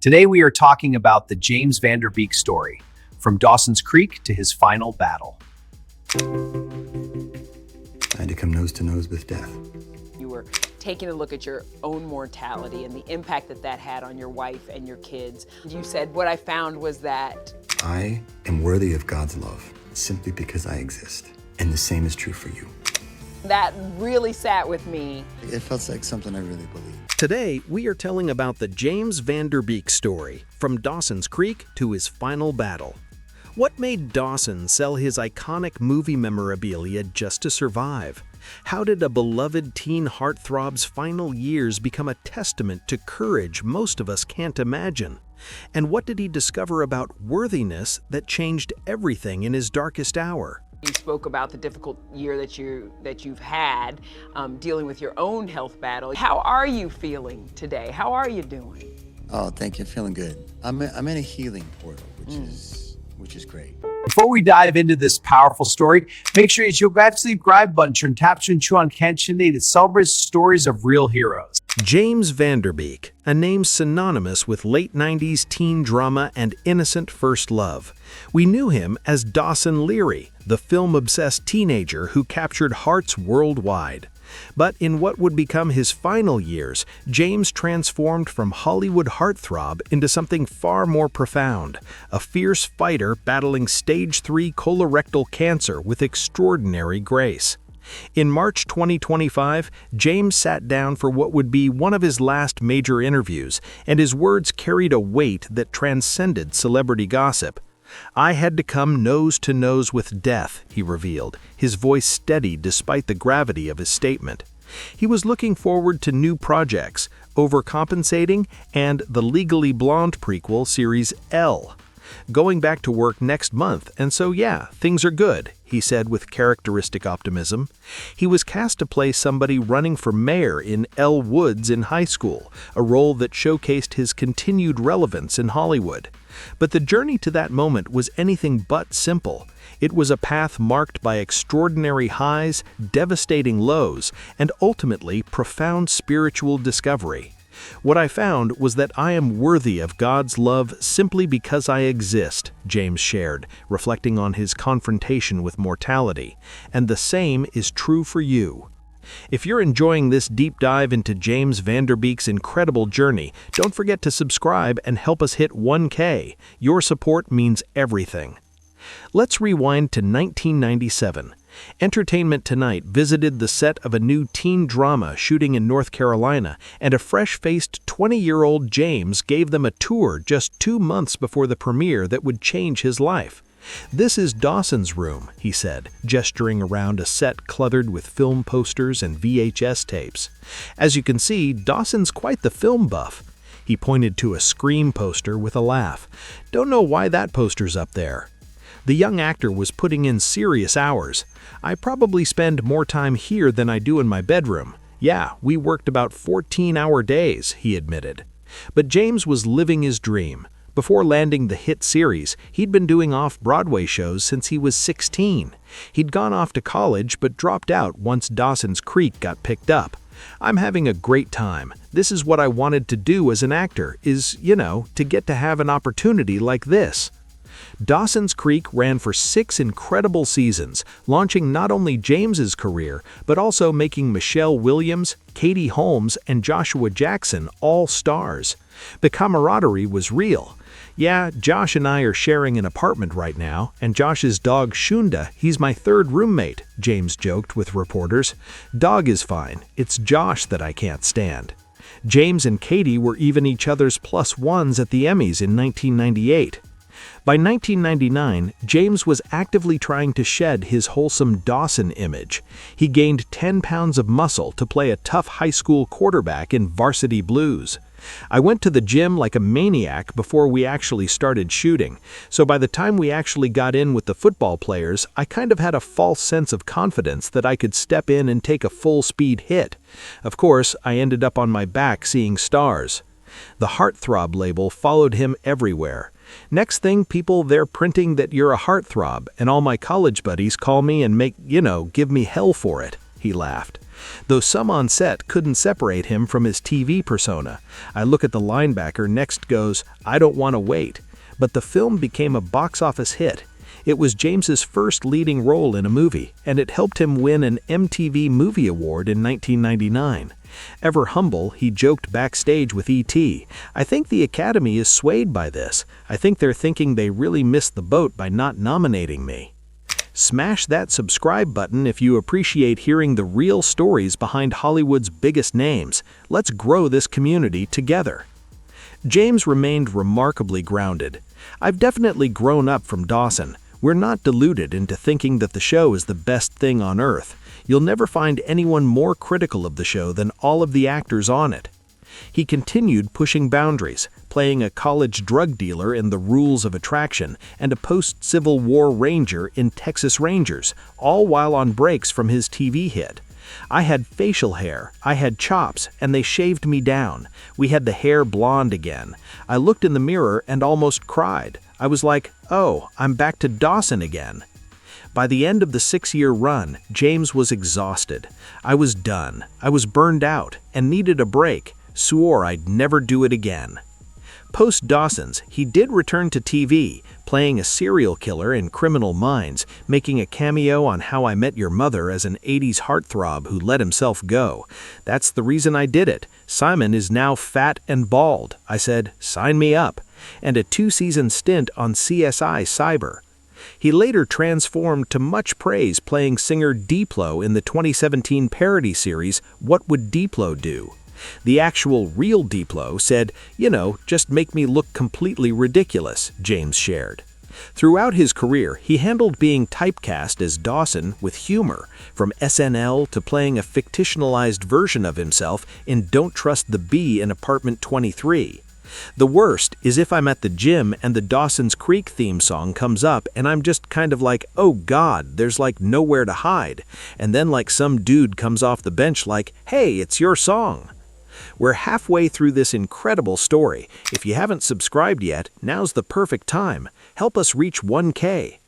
Today we are talking about the James Van Der Beek story, from Dawson's Creek to his final battle. I had to come nose to nose with death. You were taking a look at your own mortality and the impact that that had on your wife and your kids. You said, what I found was that I am worthy of God's love simply because I exist. And the same is true for you. that really sat with me. It felt like something I really believed. Today, we are telling about the James Van Der Beek story, from Dawson's Creek to his final battle. What made Dawson sell his iconic movie memorabilia just to survive? How did a beloved teen heartthrob's final years become a testament to courage most of us can't imagine? And what did he discover about worthiness that changed everything in his darkest hour? You spoke about the difficult year that you've had dealing with your own health battle. How are you feeling today? How are you doing? Oh, thank you. Feeling good. I'm in a healing portal, which is great. Before we dive into this powerful story, make sure you subscribe to the subscribe button and tap to ensure on Canada that celebrates stories of real heroes. James Van Der Beek, a name synonymous with late 90s teen drama and innocent first love. We knew him as Dawson Leary, the film-obsessed teenager who captured hearts worldwide. But in what would become his final years, James transformed from Hollywood heartthrob into something far more profound, a fierce fighter battling stage 3 colorectal cancer with extraordinary grace. In March 2025, James sat down for what would be one of his last major interviews, and his words carried a weight that transcended celebrity gossip. "I had to come nose to nose with death," he revealed, his voice steady despite the gravity of his statement. He was looking forward to new projects, Overcompensating and the Legally Blonde prequel series Elle. "Going back to work next month, and so yeah, things are good," he said with characteristic optimism. He was cast to play somebody running for mayor in Elle Woods in high school, a role that showcased his continued relevance in Hollywood. But the journey to that moment was anything but simple. It was a path marked by extraordinary highs, devastating lows, and ultimately profound spiritual discovery. "What I found was that I am worthy of God's love simply because I exist," James shared, reflecting on his confrontation with mortality. "And the same is true for you." If you're enjoying this deep dive into James Van Der Beek's incredible journey, don't forget to subscribe and help us hit 1K. Your support means everything. Let's rewind to 1997. Entertainment Tonight visited the set of a new teen drama shooting in North Carolina, and a fresh-faced 20-year-old James gave them a tour just 2 months before the premiere that would change his life. "This is Dawson's room," he said, gesturing around a set cluttered with film posters and VHS tapes. "As you can see, Dawson's quite the film buff." He pointed to a Scream poster with a laugh. "Don't know why that poster's up there." The young actor was putting in serious hours. "I probably spend more time here than I do in my bedroom. Yeah, we worked about 14-hour days," he admitted. But James was living his dream. Before landing the hit series, he'd been doing off-Broadway shows since he was 16. He'd gone off to college but dropped out once Dawson's Creek got picked up. "I'm having a great time. This is what I wanted to do as an actor, to get to have an opportunity like this." Dawson's Creek ran for 6 incredible seasons, launching not only James's career, but also making Michelle Williams, Katie Holmes, and Joshua Jackson all stars. The camaraderie was real. "Yeah, Josh and I are sharing an apartment right now, and Josh's dog Shunda, he's my third roommate," James joked with reporters. "Dog is fine. It's Josh that I can't stand." James and Katie were even each other's +1s at the Emmys in 1998. By 1999, James was actively trying to shed his wholesome Dawson image. He gained 10 pounds of muscle to play a tough high school quarterback in Varsity Blues. "I went to the gym like a maniac before we actually started shooting, so by the time we actually got in with the football players, I kind of had a false sense of confidence that I could step in and take a full-speed hit. Of course, I ended up on my back seeing stars." The heartthrob label followed him everywhere. "Next thing, people, they're printing that you're a heartthrob, and all my college buddies call me and give me hell for it," he laughed. Though some on set couldn't separate him from his TV persona. I look at the linebacker next goes, "I don't want to wait." But the film became a box office hit. It was James's first leading role in a movie, and it helped him win an MTV Movie Award in 1999. Ever humble, he joked backstage with E.T., "I think the Academy is swayed by this. I think they're thinking they really missed the boat by not nominating me." Smash that subscribe button if you appreciate hearing the real stories behind Hollywood's biggest names. Let's grow this community together. James remained remarkably grounded. "I've definitely grown up from Dawson. We're not deluded into thinking that the show is the best thing on earth. You'll never find anyone more critical of the show than all of the actors on it." He continued pushing boundaries, playing a college drug dealer in The Rules of Attraction and a post-Civil War ranger in Texas Rangers, all while on breaks from his TV hit. "I had facial hair, I had chops, and they shaved me down. We had the hair blonde again. I looked in the mirror and almost cried. I was like, oh, I'm back to Dawson again." By the end of the 6-year run, James was exhausted. "I was done. I was burned out and needed a break. Swore I'd never do it again." Post-Dawson's, he did return to TV, playing a serial killer in Criminal Minds, making a cameo on How I Met Your Mother as an 80s heartthrob who let himself go. "That's the reason I did it. Simon is now fat and bald." I said, "Sign me up." And a 2-season stint on CSI Cyber. He later transformed to much praise playing singer Diplo in the 2017 parody series What Would Diplo Do? The actual real Diplo said, "Just make me look completely ridiculous," James shared. Throughout his career, he handled being typecast as Dawson with humor, from SNL to playing a fictionalized version of himself in Don't Trust the Bee in Apartment 23. The worst is if I'm at the gym and the Dawson's Creek theme song comes up and I'm just kind of like, oh God, there's like nowhere to hide. And then like some dude comes off the bench like, "Hey, it's your song." We're halfway through this incredible story. If you haven't subscribed yet, now's the perfect time. Help us reach 1K.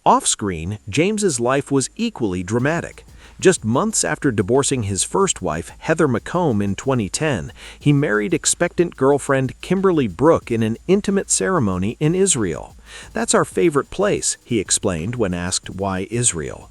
Off-screen, James's life was equally dramatic. Just months after divorcing his first wife, Heather McComb, in 2010, he married expectant girlfriend Kimberly Brooke in an intimate ceremony in Israel. "That's our favorite place," he explained when asked why Israel.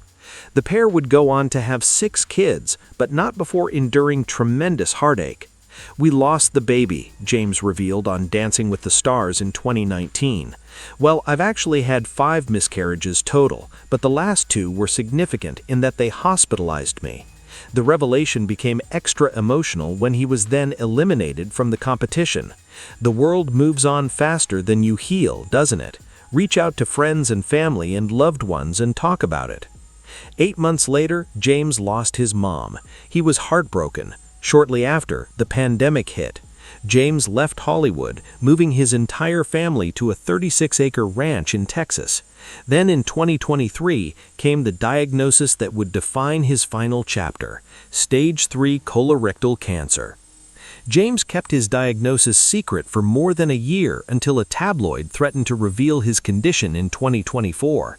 The pair would go on to have 6 kids, but not before enduring tremendous heartache. "We lost the baby," James revealed on Dancing with the Stars in 2019. "Well, I've actually had 5 miscarriages total, but the last 2 were significant in that they hospitalized me." The revelation became extra emotional when he was then eliminated from the competition. The world moves on faster than you heal, doesn't it? Reach out to friends and family and loved ones and talk about it. 8 months later, James lost his mom. He was heartbroken. Shortly after, the pandemic hit. James left Hollywood, moving his entire family to a 36-acre ranch in Texas. Then in 2023 came the diagnosis that would define his final chapter: Stage 3 colorectal cancer. James kept his diagnosis secret for more than a year until a tabloid threatened to reveal his condition in 2024.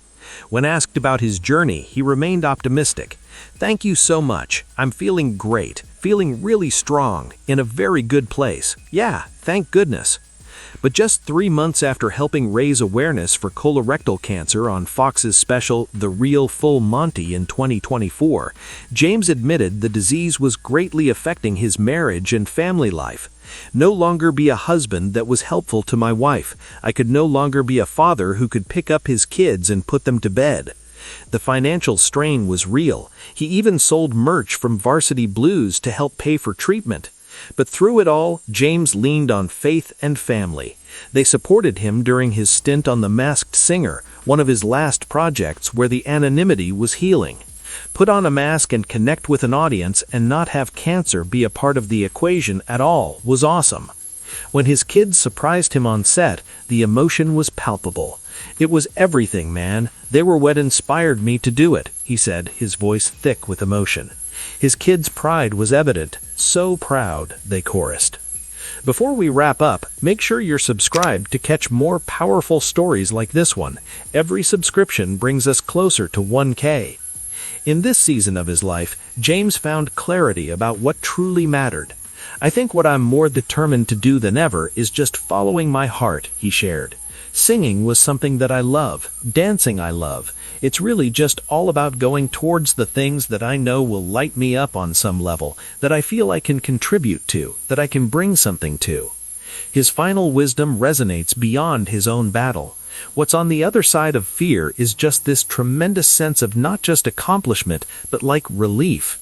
When asked about his journey, he remained optimistic. "Thank you so much. I'm feeling great, feeling really strong, in a very good place. Yeah, thank goodness." But just 3 months after helping raise awareness for colorectal cancer on Fox's special The Real Full Monty in 2024, James admitted the disease was greatly affecting his marriage and family life. "No longer be a husband that was helpful to my wife. I could no longer be a father who could pick up his kids and put them to bed." The financial strain was real. He even sold merch from Varsity Blues to help pay for treatment. But through it all, James leaned on faith and family. They supported him during his stint on The Masked Singer, one of his last projects where the anonymity was healing. Put on a mask and connect with an audience and not have cancer be a part of the equation at all was awesome. When his kids surprised him on set, the emotion was palpable. "It was everything, man. They were what inspired me to do it," he said, his voice thick with emotion. His kids' pride was evident. "So proud," they chorused. Before we wrap up, make sure you're subscribed to catch more powerful stories like this one. Every subscription brings us closer to 1K. In this season of his life, James found clarity about what truly mattered. "I think what I'm more determined to do than ever is just following my heart," he shared. "Singing was something that I love. Dancing I love. It's really just all about going towards the things that I know will light me up on some level, that I feel I can contribute to, that I can bring something to." His final wisdom resonates beyond his own battle. What's on the other side of fear is just this tremendous sense of not just accomplishment, but like relief.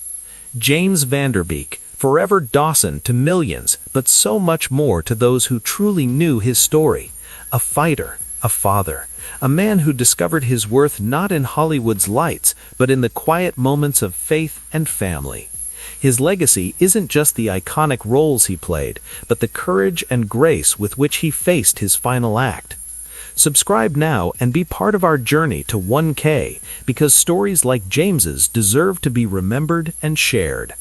James Van Der Beek, forever Dawson to millions, but so much more to those who truly knew his story. A fighter, a father, a man who discovered his worth not in Hollywood's lights, but in the quiet moments of faith and family. His legacy isn't just the iconic roles he played, but the courage and grace with which he faced his final act. Subscribe now and be part of our journey to 1K, because stories like James's deserve to be remembered and shared.